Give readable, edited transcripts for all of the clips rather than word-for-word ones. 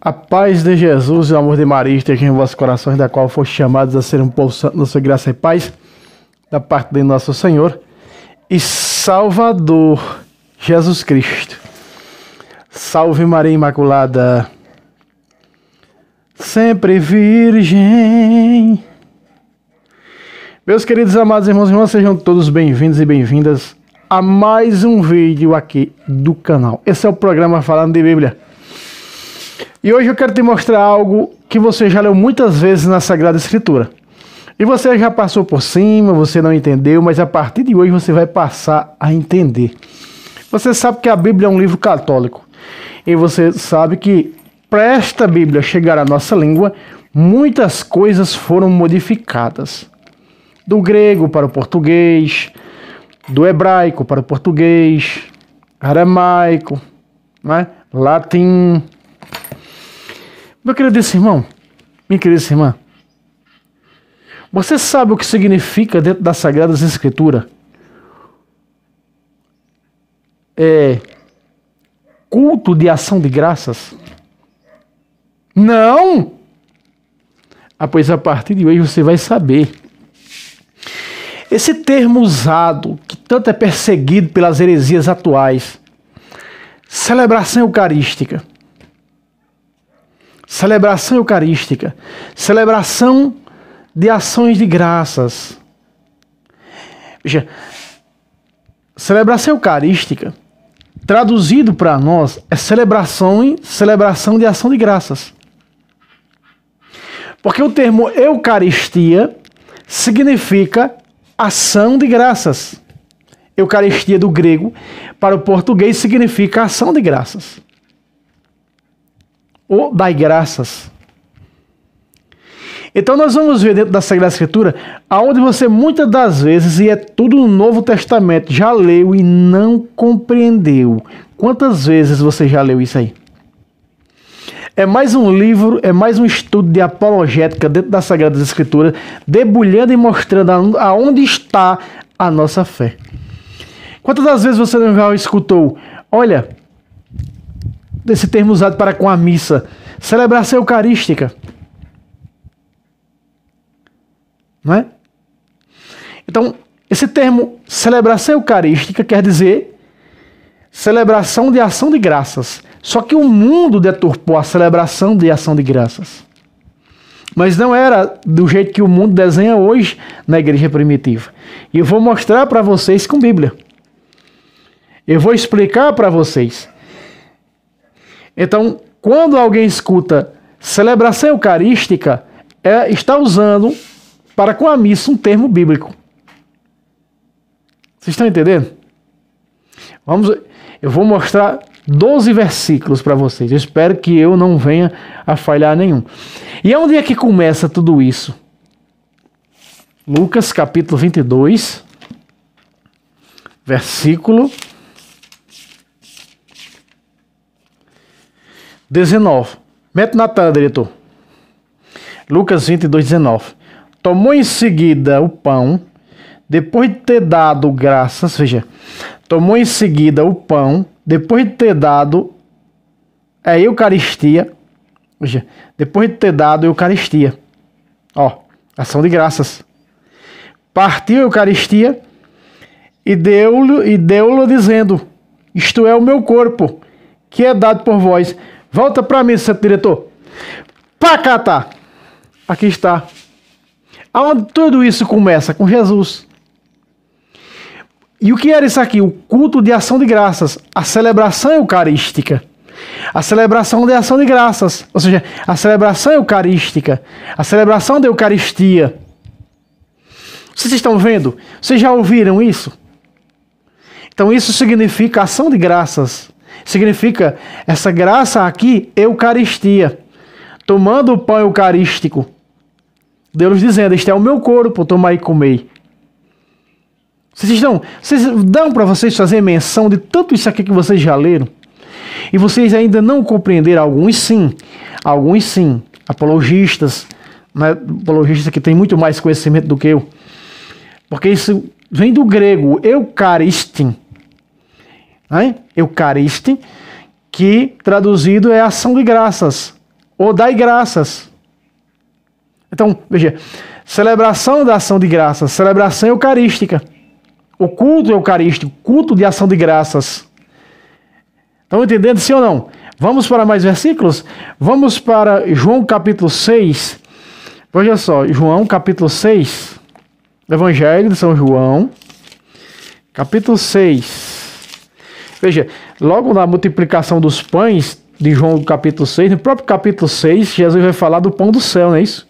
A paz de Jesus e o amor de Maria estejam em vossos corações, da qual foste chamados a ser um povo santo na sua graça e paz, da parte de nosso Senhor e Salvador Jesus Cristo. Salve Maria Imaculada, sempre virgem. Meus queridos amados irmãos e irmãs, sejam todos bem-vindos e bem-vindas a mais um vídeo aqui do canal. Esse é o programa Falando de Bíblia. E hoje eu quero te mostrar algo que você já leu muitas vezes na Sagrada Escritura. E você já passou por cima, você não entendeu, mas a partir de hoje você vai passar a entender. Você sabe que a Bíblia é um livro católico. E você sabe que para esta Bíblia chegar à nossa língua, muitas coisas foram modificadas. Do grego para o português, do hebraico para o português, aramaico, né? Latim. Meu querido irmão, minha querida irmã, você sabe o que significa dentro das Sagradas Escrituras? Culto de ação de graças? Não! Pois a partir de hoje você vai saber. Esse termo usado, que tanto é perseguido pelas heresias atuais, celebração eucarística. Celebração eucarística. Celebração de ações de graças. Veja, celebração eucarística, traduzido para nós, é celebração de ação de graças. Porque o termo Eucaristia significa ação de graças. Eucaristia do grego para o português significa ação de graças. Ou dai graças. Então nós vamos ver dentro da Sagrada Escritura, aonde você muitas das vezes, e é tudo no Novo Testamento, já leu e não compreendeu. Quantas vezes você já leu isso aí? É mais um livro, é mais um estudo de apologética dentro da Sagrada Escritura, debulhando e mostrando aonde está a nossa fé. Quantas das vezes você já escutou, olha, desse termo usado para com a missa, celebração eucarística? Não é? Então, esse termo celebração eucarística quer dizer celebração de ação de graças. Só que o mundo deturpou a celebração de ação de graças. Mas não era do jeito que o mundo desenha hoje na igreja primitiva. E eu vou mostrar para vocês com Bíblia. Eu vou explicar para vocês. Então, quando alguém escuta celebração eucarística, está usando para com a missa um termo bíblico. Vocês estão entendendo? Eu vou mostrar 12 versículos para vocês. Eu espero que eu não venha a falhar nenhum. E onde é que começa tudo isso? Lucas capítulo 22, versículo 19. Mete na tela, diretor. Lucas 22, 19. Tomou em seguida o pão, depois de ter dado graças, veja, tomou em seguida o pão, depois de ter dado a Eucaristia, veja, depois de ter dado a Eucaristia, ação de graças, partiu a Eucaristia e deu-lhe dizendo, isto é o meu corpo, que é dado por vós. Volta para mim, seu diretor. Pacata! Aqui está. Aonde tudo isso começa? Com Jesus. E o que era isso aqui? O culto de ação de graças. A celebração eucarística. A celebração de ação de graças. Ou seja, a celebração eucarística. A celebração da Eucaristia. Vocês estão vendo? Vocês já ouviram isso? Então isso significa ação de graças. Significa essa graça aqui, Eucaristia. Tomando o pão eucarístico. Deus dizendo, este é o meu corpo, tomai e comei. Vocês dão para vocês fazer menção de tanto isso aqui que vocês já leram? E vocês ainda não compreenderam? Alguns sim. Apologistas, né? Apologistas que têm muito mais conhecimento do que eu. Porque isso vem do grego, eucaristin. Né? Eucaristin, que traduzido é ação de graças. ou dai graças. Então, veja, celebração da ação de graças, celebração eucarística. O culto eucarístico, culto de ação de graças. Estão entendendo, sim ou não? Vamos para mais versículos? Vamos para João capítulo 6. Veja só, João capítulo 6. Evangelho de São João, capítulo 6. Veja, logo na multiplicação dos pães de João capítulo 6, no próprio capítulo 6, Jesus vai falar do pão do céu, não é isso?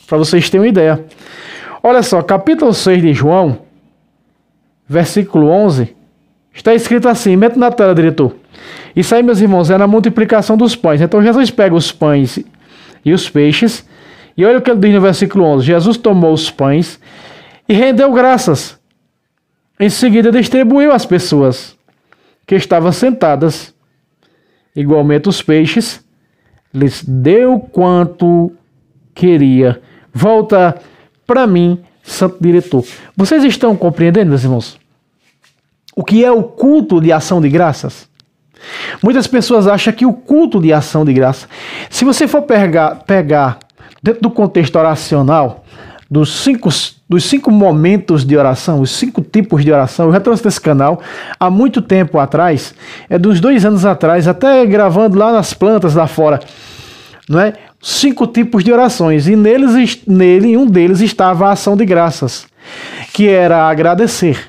Para vocês terem uma ideia. Olha só, capítulo 6 de João, versículo 11, está escrito assim, mete na tela, diretor. Isso aí, meus irmãos, é na multiplicação dos pães. Então Jesus pega os pães e os peixes, e olha o que ele diz no versículo 11. Jesus tomou os pães e rendeu graças. Em seguida distribuiu às pessoas que estavam sentadas. Igualmente os peixes, lhes deu quanto queria. Volta para mim, santo diretor. Vocês estão compreendendo, meus irmãos? O que é o culto de ação de graças? Muitas pessoas acham que o culto de ação de graça, se você for pegar dentro do contexto oracional, dos cinco momentos de oração, os 5 tipos de oração, eu já trouxe nesse canal há muito tempo atrás, dos 2 anos atrás, até gravando lá nas plantas lá fora, não é? 5 tipos de orações, e em um deles estava a ação de graças, que era agradecer.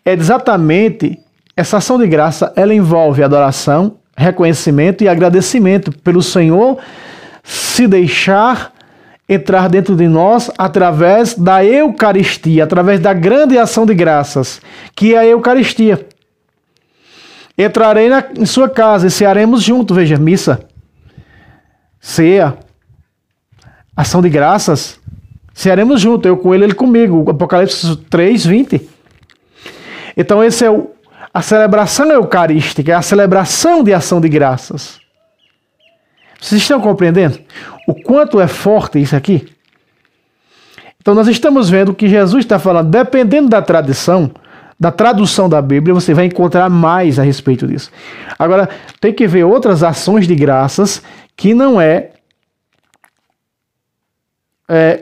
É exatamente essa ação de graça, ela envolve adoração, reconhecimento e agradecimento pelo Senhor se deixar entrar dentro de nós através da Eucaristia, através da grande ação de graças, que é a Eucaristia. Entrarei em sua casa e cearemos juntos, veja, missa, ceia, ação de graças, cearemos juntos, eu com ele comigo, Apocalipse 3, 20. Então esse é a celebração eucarística, é a celebração de ação de graças. Vocês estão compreendendo o quanto é forte isso aqui? Então nós estamos vendo que Jesus está falando, dependendo da tradição, da tradução da Bíblia, você vai encontrar mais a respeito disso. Agora, tem que ver outras ações de graças que não é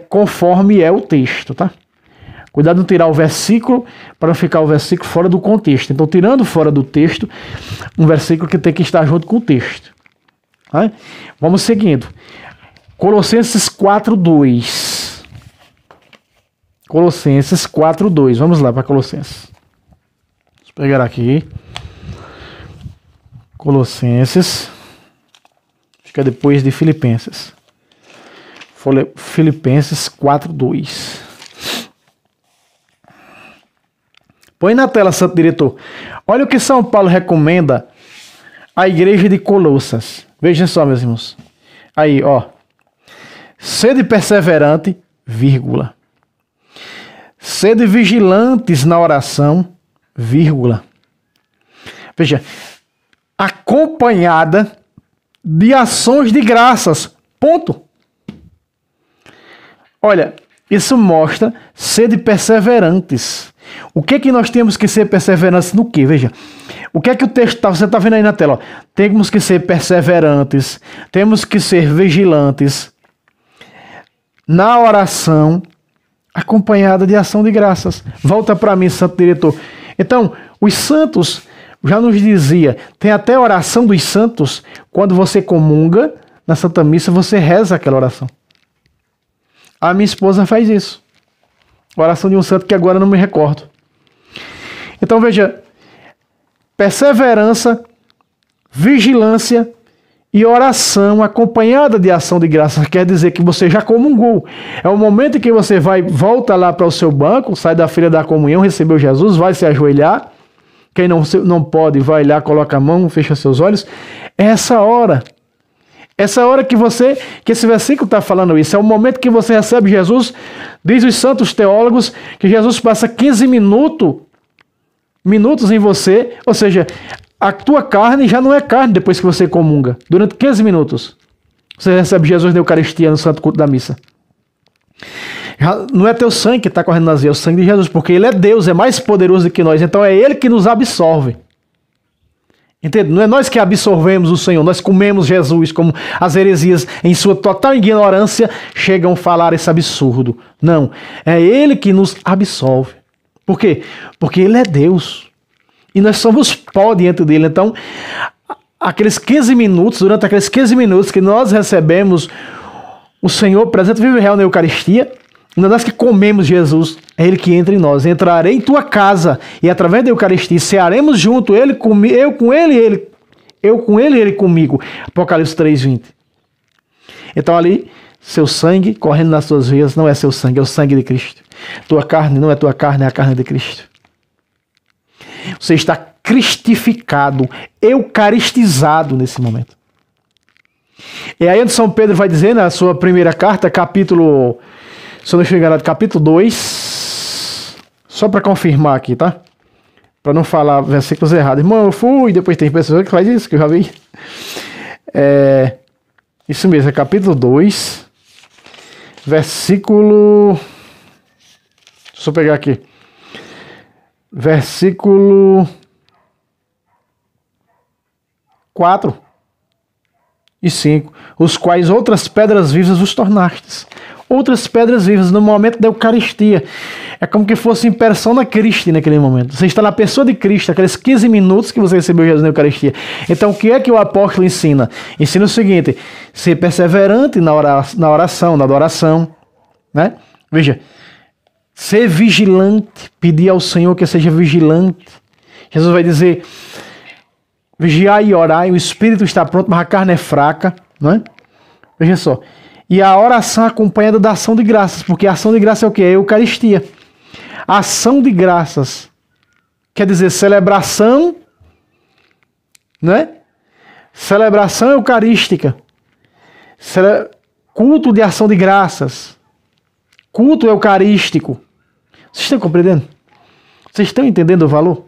conforme é o texto, tá? Cuidado em tirar o versículo para não ficar o versículo fora do contexto. Então, tirando fora do texto, um versículo que tem que estar junto com o texto. Tá? Vamos seguindo. Colossenses 4:2. Colossenses 4:2. Vamos lá para Colossenses. Vou pegar aqui. Colossenses. Fica depois de Filipenses. Filipenses 4:2. Põe na tela, santo diretor. Olha o que São Paulo recomenda à igreja de Colossas. Vejam só, meus irmãos. Aí, ó. Sede perseverante, vírgula. Sede vigilantes na oração, vírgula. Veja, acompanhada de ações de graças, ponto. Olha, isso mostra sede perseverantes. O que é que nós temos que ser perseverantes no quê? Veja, o que é que o texto você está vendo aí na tela? Ó. Temos que ser perseverantes, temos que ser vigilantes na oração, acompanhada de ação de graças. Volta para mim, santo diretor. Então, os santos já nos dizia, tem até a oração dos santos, quando você comunga na Santa Missa, você reza aquela oração. A minha esposa faz isso. Oração de um santo que agora não me recordo. Então veja, perseverança, vigilância e oração acompanhada de ação de graças quer dizer que você já comungou. É o momento em que você volta lá para o seu banco, sai da fila da comunhão, recebeu Jesus, vai se ajoelhar. Quem não pode, vai lá, coloca a mão, fecha seus olhos. É essa hora. Essa hora que esse versículo está falando isso, é o momento que você recebe Jesus. Diz os santos teólogos que Jesus passa 15 minutos em você, ou seja, a tua carne já não é carne depois que você comunga. Durante 15 minutos, você recebe Jesus na Eucaristia, no Santo Culto da Missa. Já não é teu sangue que está correndo nas veias, é o sangue de Jesus, porque Ele é Deus, é mais poderoso do que nós, então é Ele que nos absorve. Entende? Não é nós que absorvemos o Senhor, nós comemos Jesus, como as heresias, em sua total ignorância, chegam a falar esse absurdo. Não, é Ele que nos absolve. Por quê? Porque Ele é Deus. E nós somos pó diante dele. Então, aqueles 15 minutos, durante aqueles 15 minutos que nós recebemos o Senhor presente vivo e real na Eucaristia, nós que comemos Jesus, é Ele que entra em nós. Entrarei em tua casa e através da Eucaristia cearemos junto, eu com Ele, Ele comigo. Apocalipse 3:20. Então ali, seu sangue correndo nas suas veias não é seu sangue, é o sangue de Cristo. Tua carne não é tua carne, é a carne de Cristo. Você está cristificado, eucaristizado nesse momento. E aí São Pedro vai dizer na sua primeira carta, capítulo, se eu não estiver enganado, capítulo 2, só para confirmar aqui, tá? Para não falar versículos errados. Irmão, eu fui, depois tem pessoas que faz isso, que eu já vi. Isso mesmo, é capítulo 2, versículo... Deixa eu pegar aqui. Versículo 4 e 5. Os quais outras pedras vivas vos tornastes. Outras pedras vivas no momento da Eucaristia. É como que fosse em persona Christi naquele momento. Você está na pessoa de Cristo, aqueles 15 minutos que você recebeu Jesus na Eucaristia. Então o que é que o apóstolo ensina? Ensina o seguinte: ser perseverante na oração, na adoração, né? Veja, ser vigilante, pedir ao Senhor que seja vigilante. Jesus vai dizer: vigiai e orai, o espírito está pronto, mas a carne é fraca, não é? Veja só. E a oração acompanhada da ação de graças, porque a ação de graças é o que? É a Eucaristia. A ação de graças quer dizer celebração, né? Celebração eucarística. Culto de ação de graças. Culto eucarístico. Vocês estão compreendendo? Vocês estão entendendo o valor?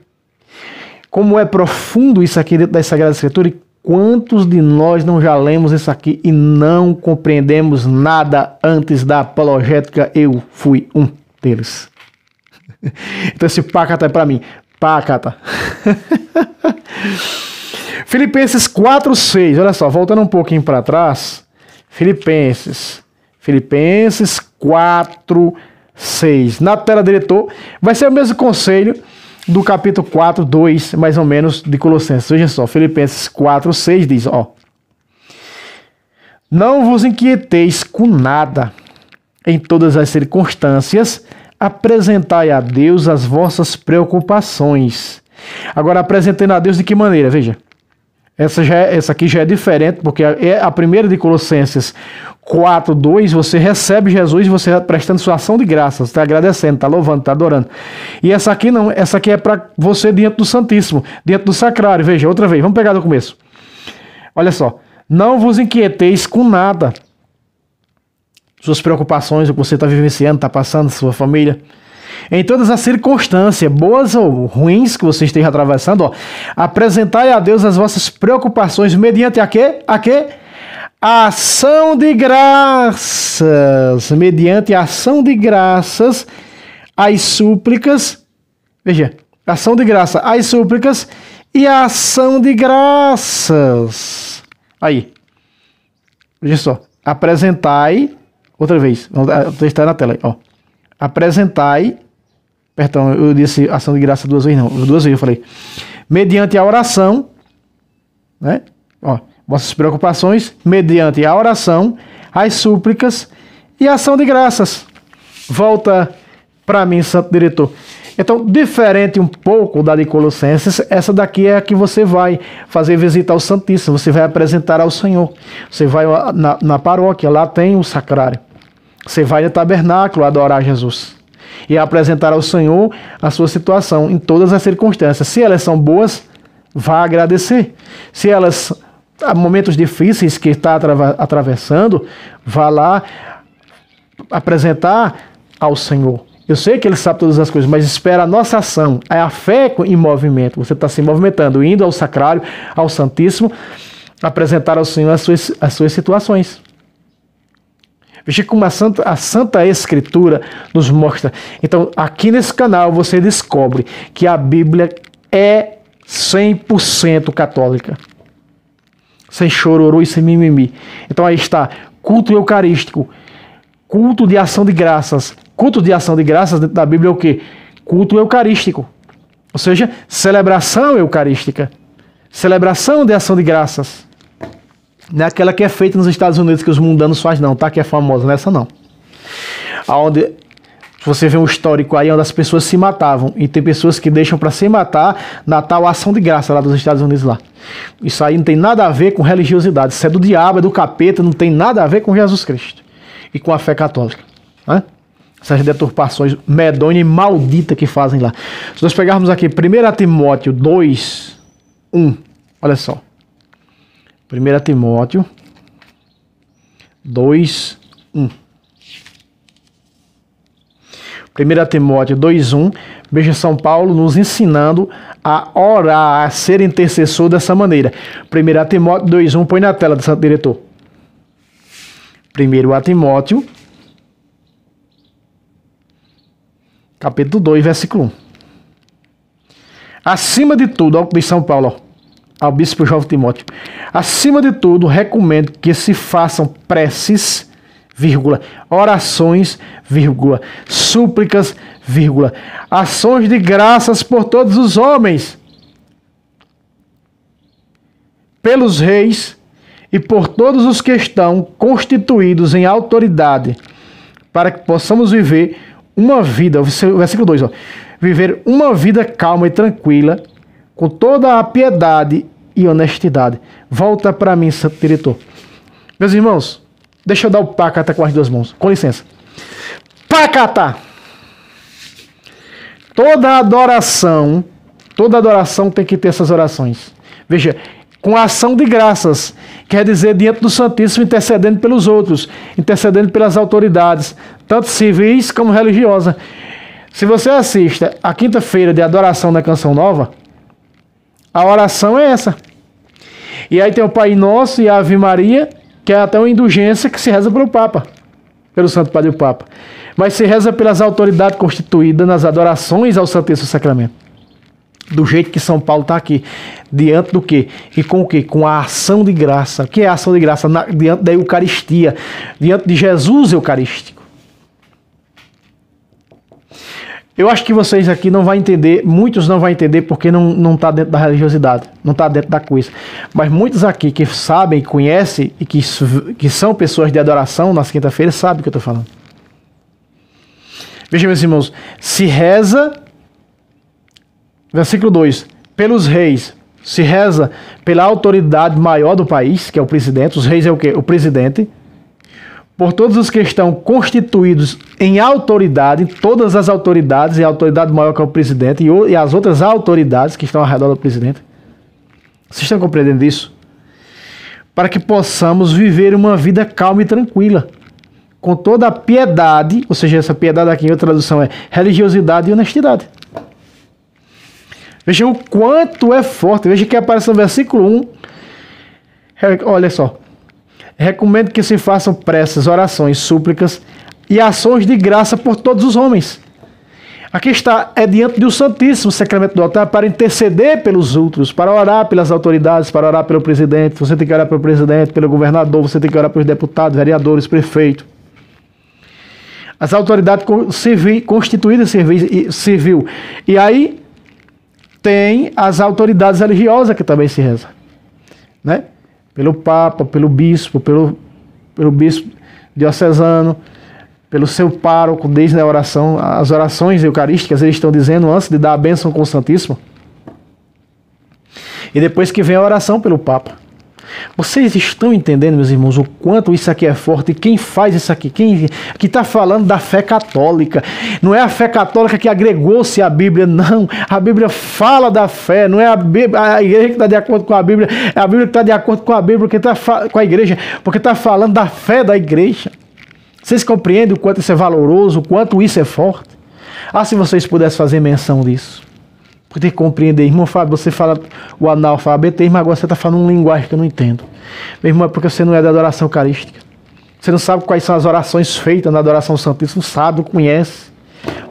Como é profundo isso aqui dentro da Sagrada Escritura e quantos de nós não já lemos isso aqui e não compreendemos nada antes da apologética? Eu fui um deles. Então esse pácata é para mim. Pácata. Filipenses 4:6. Olha só, voltando um pouquinho para trás. Filipenses 4:6. Na tela, diretor, vai ser o mesmo conselho do capítulo 4:2, mais ou menos, de Colossenses. Veja só, Filipenses 4:6 diz, ó: não vos inquieteis com nada, em todas as circunstâncias, apresentai a Deus as vossas preocupações. Agora, apresentando a Deus de que maneira? Veja, essa aqui já é diferente, porque é a primeira de Colossenses 4:2, você recebe Jesus, você está prestando sua ação de graça, você está agradecendo, está louvando, está adorando. E essa aqui não, essa aqui é para você diante do Santíssimo, diante do Sacrário. Veja, outra vez, vamos pegar do começo. Olha só, não vos inquieteis com nada. Suas preocupações, o que você está vivenciando, está passando, sua família. Em todas as circunstâncias, boas ou ruins que você esteja atravessando, ó, apresentai a Deus as vossas preocupações mediante a quê? A quê? A ação de graças. Mediante a ação de graças, as súplicas. Veja, ação de graça, as súplicas e a ação de graças. Aí. Veja só. Apresentai. Outra vez. Está na tela aí, ó. Apresentai. Perdão, eu disse ação de graça duas vezes, não. Duas vezes eu falei. Mediante a oração, né? Ó, vossas preocupações, mediante a oração, as súplicas e a ação de graças. Volta para mim, Santo Diretor. Então, diferente um pouco da de Colossenses, essa daqui é a que você vai fazer visita ao Santíssimo, você vai apresentar ao Senhor. Você vai na paróquia, lá tem o sacrário. Você vai no tabernáculo adorar Jesus e apresentar ao Senhor a sua situação em todas as circunstâncias. Se elas são boas, vá agradecer. Se elas, há momentos difíceis que está atravessando, vá lá apresentar ao Senhor. Eu sei que Ele sabe todas as coisas, mas espera a nossa ação. É a fé em movimento. Você está se movimentando, indo ao sacrário, ao Santíssimo, apresentar ao Senhor as suas situações. Veja como a Santa Escritura nos mostra. Então, aqui nesse canal você descobre que a Bíblia é 100% católica. Sem chororô e sem mimimi. Então aí está, culto eucarístico, culto de ação de graças. Culto de ação de graças dentro da Bíblia é o quê? Culto eucarístico. Ou seja, celebração eucarística. Celebração de ação de graças. Não é aquela que é feita nos Estados Unidos que os mundanos fazem não, tá? Que é famosa, nessa não. Aonde você vê um histórico aí onde as pessoas se matavam. E tem pessoas que deixam para se matar na tal ação de graça lá dos Estados Unidos lá. Isso aí não tem nada a ver com religiosidade. Isso é do diabo, é do capeta, não tem nada a ver com Jesus Cristo. E com a fé católica. Né? Essas deturpações medonhas e malditas que fazem lá. Se nós pegarmos aqui 1 Timóteo 2, 1. Olha só. 1 Timóteo 2, 1. 1 Timóteo 2,1, veja São Paulo nos ensinando a orar, a ser intercessor dessa maneira. 1 Timóteo 2,1, põe na tela, Santo Diretor. 1 Timóteo, capítulo 2, versículo 1. Acima de tudo, olha o que diz São Paulo, ao bispo jovem Timóteo. Acima de tudo, recomendo que se façam preces, vírgula, orações, vírgula, súplicas, vírgula, ações de graças por todos os homens, pelos reis e por todos os que estão constituídos em autoridade, para que possamos viver uma vida, versículo 2, ó, viver uma vida calma e tranquila, com toda a piedade e honestidade. Volta para mim, Santo Diretor. Meus irmãos, deixa eu dar o pacata com as duas mãos. Com licença. Pacata! Toda adoração tem que ter essas orações. Veja, com ação de graças, quer dizer, diante do Santíssimo, intercedendo pelos outros, intercedendo pelas autoridades, tanto civis como religiosas. Se você assiste a quinta-feira de adoração da Canção Nova, a oração é essa. E aí tem o Pai Nosso e a Ave Maria, que é até uma indulgência que se reza pelo Papa, pelo Santo Padre o Papa. Mas se reza pelas autoridades constituídas nas adorações ao Santíssimo Sacramento. Do jeito que São Paulo está aqui. Diante do quê? E com o quê? Com a ação de graça. O que é a ação de graça? Diante da Eucaristia. Diante de Jesus Eucarístico. Eu acho que vocês aqui não vão entender, muitos não vão entender porque não está dentro da religiosidade, não está dentro da coisa. Mas muitos aqui que sabem, conhecem e que são pessoas de adoração nas quinta-feiras sabem o que eu estou falando. Vejam, meus irmãos, se reza, versículo 2, pelos reis, se reza pela autoridade maior do país, que é o presidente. Os reis é o quê? O presidente. Por todos os que estão constituídos em autoridade, todas as autoridades, e a autoridade maior que é o presidente, e as outras autoridades que estão ao redor do presidente. Vocês estão compreendendo isso? Para que possamos viver uma vida calma e tranquila, com toda a piedade, ou seja, essa piedade aqui em outra tradução é religiosidade e honestidade. Vejam o quanto é forte. Veja que aparece no versículo 1. Olha só. Recomendo que se façam preces, orações, súplicas e ações de graça por todos os homens. Aqui está, é diante do Santíssimo Sacramento do altar para interceder pelos outros, para orar pelas autoridades, para orar pelo presidente. Você tem que orar pelo presidente, pelo governador, você tem que orar pelos deputados, vereadores, prefeitos. As autoridades constituídas civil. E aí tem as autoridades religiosas que também se rezam, né? Pelo Papa, pelo Bispo, pelo Bispo diocesano, pelo seu pároco, desde a oração, as orações eucarísticas, eles estão dizendo antes de dar a bênção com o Santíssimo. E depois que vem a oração pelo Papa. Vocês estão entendendo, meus irmãos, o quanto isso aqui é forte? E quem faz isso aqui? Quem que está falando da fé católica? Não é a fé católica que agregou-se à Bíblia, não. A Bíblia fala da fé, não é a igreja que está de acordo com a Bíblia, é a Bíblia que está de acordo com a Bíblia, porque tá com a igreja, porque está falando da fé da igreja. Vocês compreendem o quanto isso é valoroso, o quanto isso é forte? Ah, se vocês pudessem fazer menção disso. Porque tem que compreender, irmão Fábio, você fala o analfabetismo, agora você está falando uma linguagem que eu não entendo. Meu irmão, é porque você não é da adoração eucarística. Você não sabe quais são as orações feitas na adoração santíssima, não sabe, não conhece,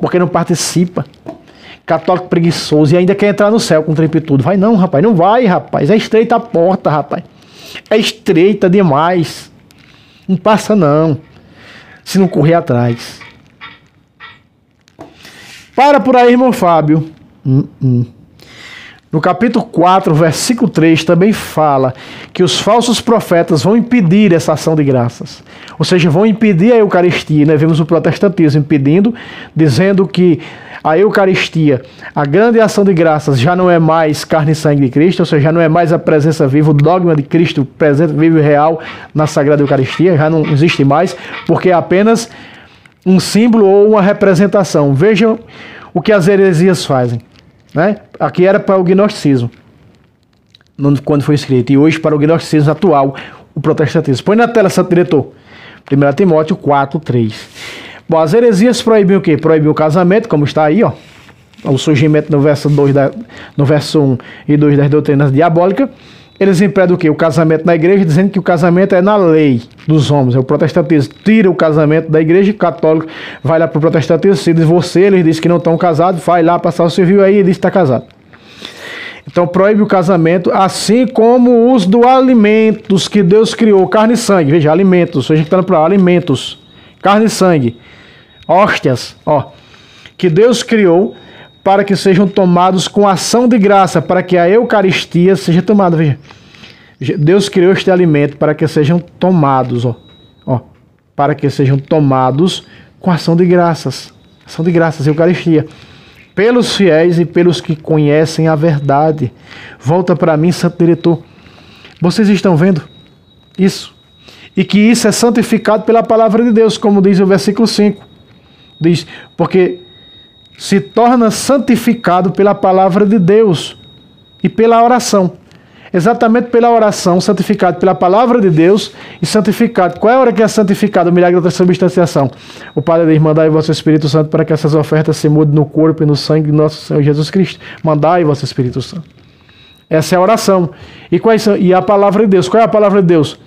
porque não participa. Católico preguiçoso e ainda quer entrar no céu com trempe tudo. Vai não, rapaz, não vai, rapaz. É estreita a porta, rapaz. É estreita demais. Não passa não, se não correr atrás. Para por aí, irmão Fábio. No capítulo 4, versículo 3, também fala que os falsos profetas vão impedir essa ação de graças. Ou seja, vão impedir a Eucaristia. Nós vemos o protestantismo impedindo, dizendo que a Eucaristia, a grande ação de graças, já não é mais carne e sangue de Cristo, ou seja, já não é mais a presença viva, o dogma de Cristo, presente, vivo e real na Sagrada Eucaristia, já não existe mais, porque é apenas um símbolo ou uma representação. Vejam o que as heresias fazem. Né? Aqui era para o gnosticismo, quando foi escrito, e hoje para o gnosticismo atual, o protestantismo. Põe na tela, Santo Diretor. 1 Timóteo 4, 3. Bom, as heresias proibiam o quê? Proibiam o casamento, como está aí, ó. O surgimento no verso 1 e 2 das doutrinas diabólicas. Eles impedem o quê? O casamento na igreja, dizendo que o casamento é na lei dos homens. O protestantismo tira o casamento da igreja, o católico vai lá para o protestantismo, se divorcia, eles dizem que não estão casados, vai lá passar o civil aí e diz que está casado. Então proíbe o casamento, assim como o uso do alimentos que Deus criou, carne e sangue. Veja, alimentos, a gente está para alimentos, carne e sangue, hóstias, ó, que Deus criou para que sejam tomados com ação de graça, para que a Eucaristia seja tomada. Veja, Deus criou este alimento para que sejam tomados, ó, para que sejam tomados com ação de graças, Eucaristia, pelos fiéis e pelos que conhecem a verdade. Volta para mim, Santo Diretor. Vocês estão vendo isso? E que isso é santificado pela palavra de Deus, como diz o versículo 5. Diz, porque se torna santificado pela palavra de Deus e pela oração. Exatamente pela oração, santificado pela palavra de Deus e santificado. Qual é a hora que é santificado? O milagre da transubstanciação. O Padre diz, mandai vosso Espírito Santo para que essas ofertas se mudem no corpo e no sangue de nosso Senhor Jesus Cristo. Mandai vosso Espírito Santo. Essa é a oração. E a palavra de Deus. Qual é a palavra de Deus?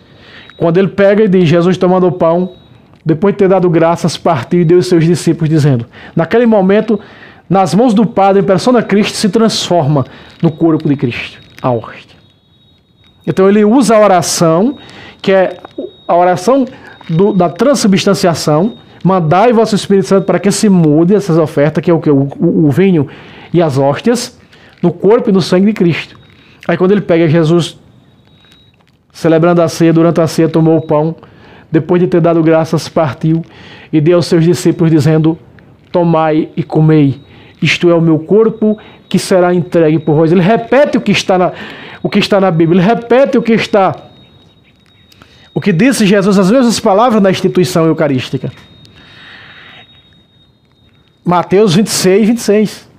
Quando ele pega e diz, Jesus tomando o pão, depois de ter dado graças, partiu e deu aos seus discípulos, dizendo, naquele momento, nas mãos do Padre, em persona Cristo, se transforma no corpo de Cristo, a hóstia. Então ele usa a oração, que é a oração da transubstanciação, mandai vosso Espírito Santo para que se mude essas ofertas, que é o vinho e as hóstias, no corpo e no sangue de Cristo. Aí quando ele pega Jesus, celebrando a ceia, durante a ceia tomou o pão, depois de ter dado graças, partiu e deu aos seus discípulos, dizendo, tomai e comei, isto é o meu corpo que será entregue por vós. Ele repete o que está na Bíblia, ele repete o que disse Jesus, as mesmas palavras na instituição eucarística. Mateus 26, 26.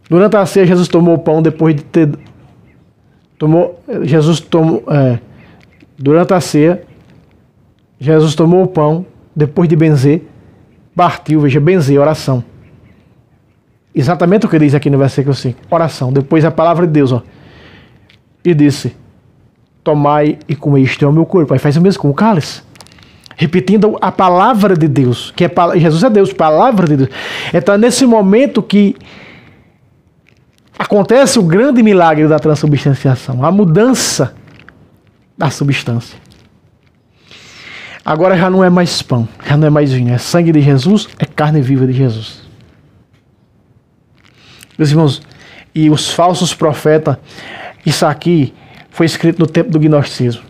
Durante a ceia, Jesus tomou o pão depois de ter... Durante a ceia, Jesus tomou o pão, depois de benzer, partiu, veja, benzer, oração. Exatamente o que diz aqui no versículo 5, oração. Depois a palavra de Deus, ó. E disse, tomai e comei, isto é o meu corpo. Aí faz o mesmo com o cálice. Repetindo a palavra de Deus, que Jesus é Deus, palavra de Deus. Então é nesse momento que acontece o grande milagre da transubstanciação, a mudança da substância. Agora já não é mais pão, já não é mais vinho, é sangue de Jesus, é carne viva de Jesus. Meus irmãos, e os falsos profetas, isso aqui foi escrito no tempo do gnosticismo.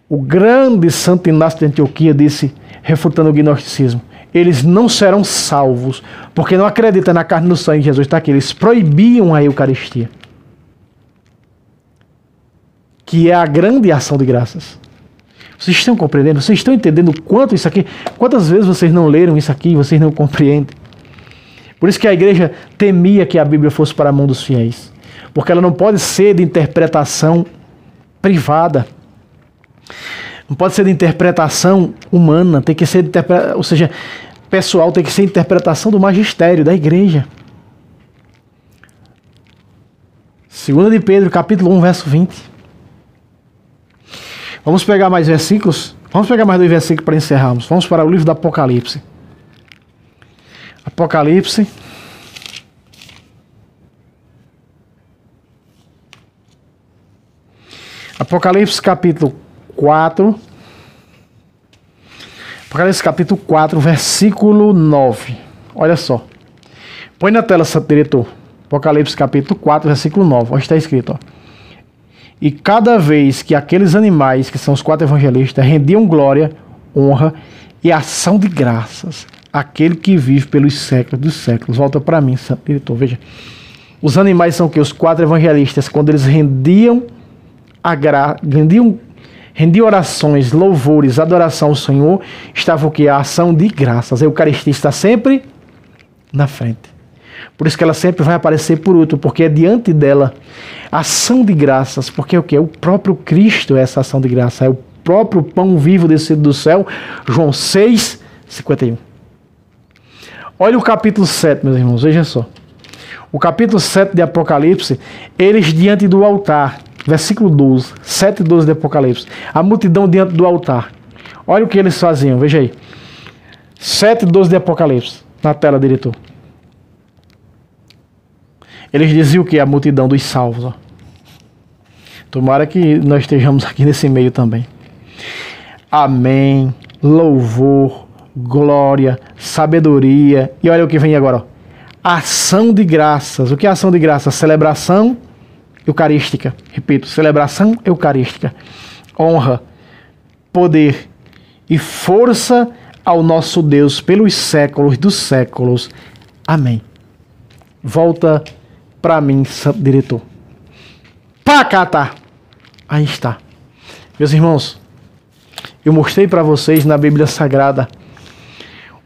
O grande Santo Inácio de Antioquia disse, refutando o gnosticismo, eles não serão salvos, porque não acreditam na carne e no sangue de Jesus. Está aqui, eles proibiam a Eucaristia, que é a grande ação de graças. Vocês estão compreendendo? Vocês estão entendendo quanto isso aqui? Quantas vezes vocês não leram isso aqui e vocês não compreendem? Por isso que a igreja temia que a Bíblia fosse para a mão dos fiéis. Porque ela não pode ser de interpretação privada. Não pode ser de interpretação humana. Tem que ser de ou seja, pessoal, tem que ser interpretação do magistério, da igreja. 2 de Pedro, capítulo 1, verso 20. Vamos pegar mais versículos? Vamos pegar mais 2 versículos para encerrarmos. Vamos para o livro do Apocalipse. Apocalipse, Apocalipse capítulo 4. Apocalipse capítulo 4, versículo 9. Olha só. Põe na tela, diretor. Apocalipse capítulo 4, versículo 9. Onde está escrito, ó. E cada vez que aqueles animais, que são os 4 evangelistas, rendiam glória, honra e ação de graças àquele que vive pelos séculos dos séculos. Volta para mim, diretor, veja. Os animais são o quê? Os 4 evangelistas, quando eles rendiam orações, louvores, adoração ao Senhor, estava o quê? A ação de graças. A Eucaristia está sempre na frente. Por isso que ela sempre vai aparecer por último, porque é diante dela ação de graças, porque o que? O próprio Cristo é essa ação de graça, é o próprio pão vivo descido do céu. João 6, 51. Olha o capítulo 7, meus irmãos, veja só. O capítulo 7 de Apocalipse, eles diante do altar, versículo 12, 7 e 12 de Apocalipse, a multidão diante do altar. Olha o que eles faziam, veja aí. 7 e 12 de Apocalipse, na tela, diretor. Eles diziam que a multidão dos salvos. Ó. Tomara que nós estejamos aqui nesse meio também. Amém, louvor, glória, sabedoria. E olha o que vem agora. Ó. Ação de graças. O que é ação de graças? Celebração eucarística. Repito, celebração eucarística. Honra, poder e força ao nosso Deus pelos séculos dos séculos. Amém. Volta para mim, santo diretor. Pacata! Aí está. Meus irmãos, eu mostrei para vocês na Bíblia Sagrada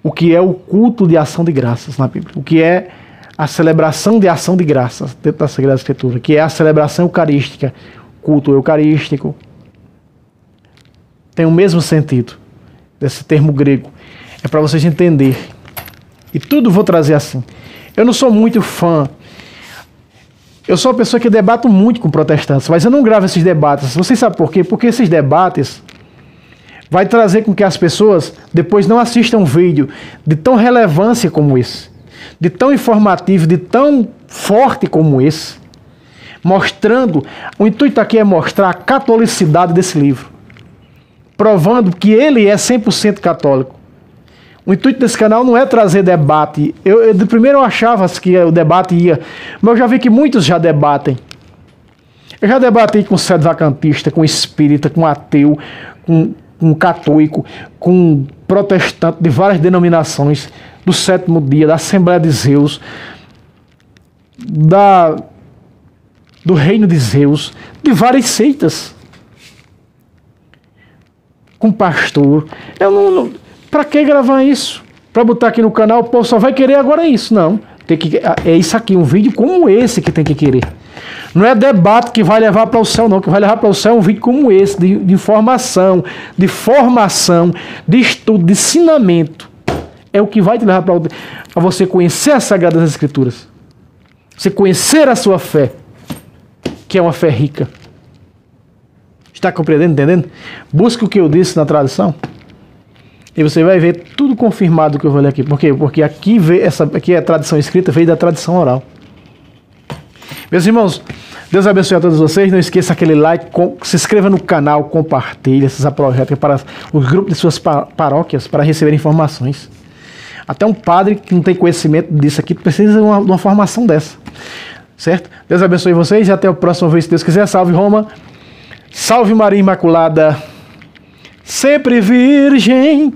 o que é o culto de ação de graças na Bíblia. O que é a celebração de ação de graças dentro da Sagrada Escritura. Que é a celebração eucarística. Culto eucarístico. Tem o mesmo sentido desse termo grego. É para vocês entenderem. E tudo vou trazer assim. Eu não sou muito fã. Eu sou uma pessoa que debato muito com protestantes, mas eu não gravo esses debates. Vocês sabem por quê? Porque esses debates vai trazer com que as pessoas depois não assistam um vídeo de tão relevância como esse, de tão informativo, de tão forte como esse, mostrando, o intuito aqui é mostrar a catolicidade desse livro, provando que ele é 100% católico. O intuito desse canal não é trazer debate. De primeiro eu achava que o debate ia, mas eu já vi que muitos já debatem. Eu já debatei com sedevacantista, com espírita, com ateu, com católico, com protestante de várias denominações, do Sétimo Dia, da Assembleia de Zeus, do Reino de Zeus, de várias seitas. Com pastor. Eu não para que gravar isso? Para botar aqui no canal, o povo só vai querer agora isso. Não. É isso aqui, um vídeo como esse que tem que querer. Não é debate que vai levar para o céu, não. O que vai levar para o céu é um vídeo como esse, de informação, de formação, de estudo, de ensinamento. É o que vai te levar para você conhecer as Sagradas Escrituras. Você conhecer a sua fé, que é uma fé rica. Está compreendendo, entendendo? Busque o que eu disse na tradição. E você vai ver tudo confirmado que eu vou ler aqui. Por quê? Porque aqui é a tradição escrita, veio da tradição oral. Meus irmãos, Deus abençoe a todos vocês. Não esqueça aquele like, se inscreva no canal, compartilhe esses projetos para os grupos de suas paróquias para receber informações. Até um padre que não tem conhecimento disso aqui precisa de uma formação dessa. Certo? Deus abençoe vocês e até o próximo vez, se Deus quiser. Salve Roma, salve Maria Imaculada, sempre virgem.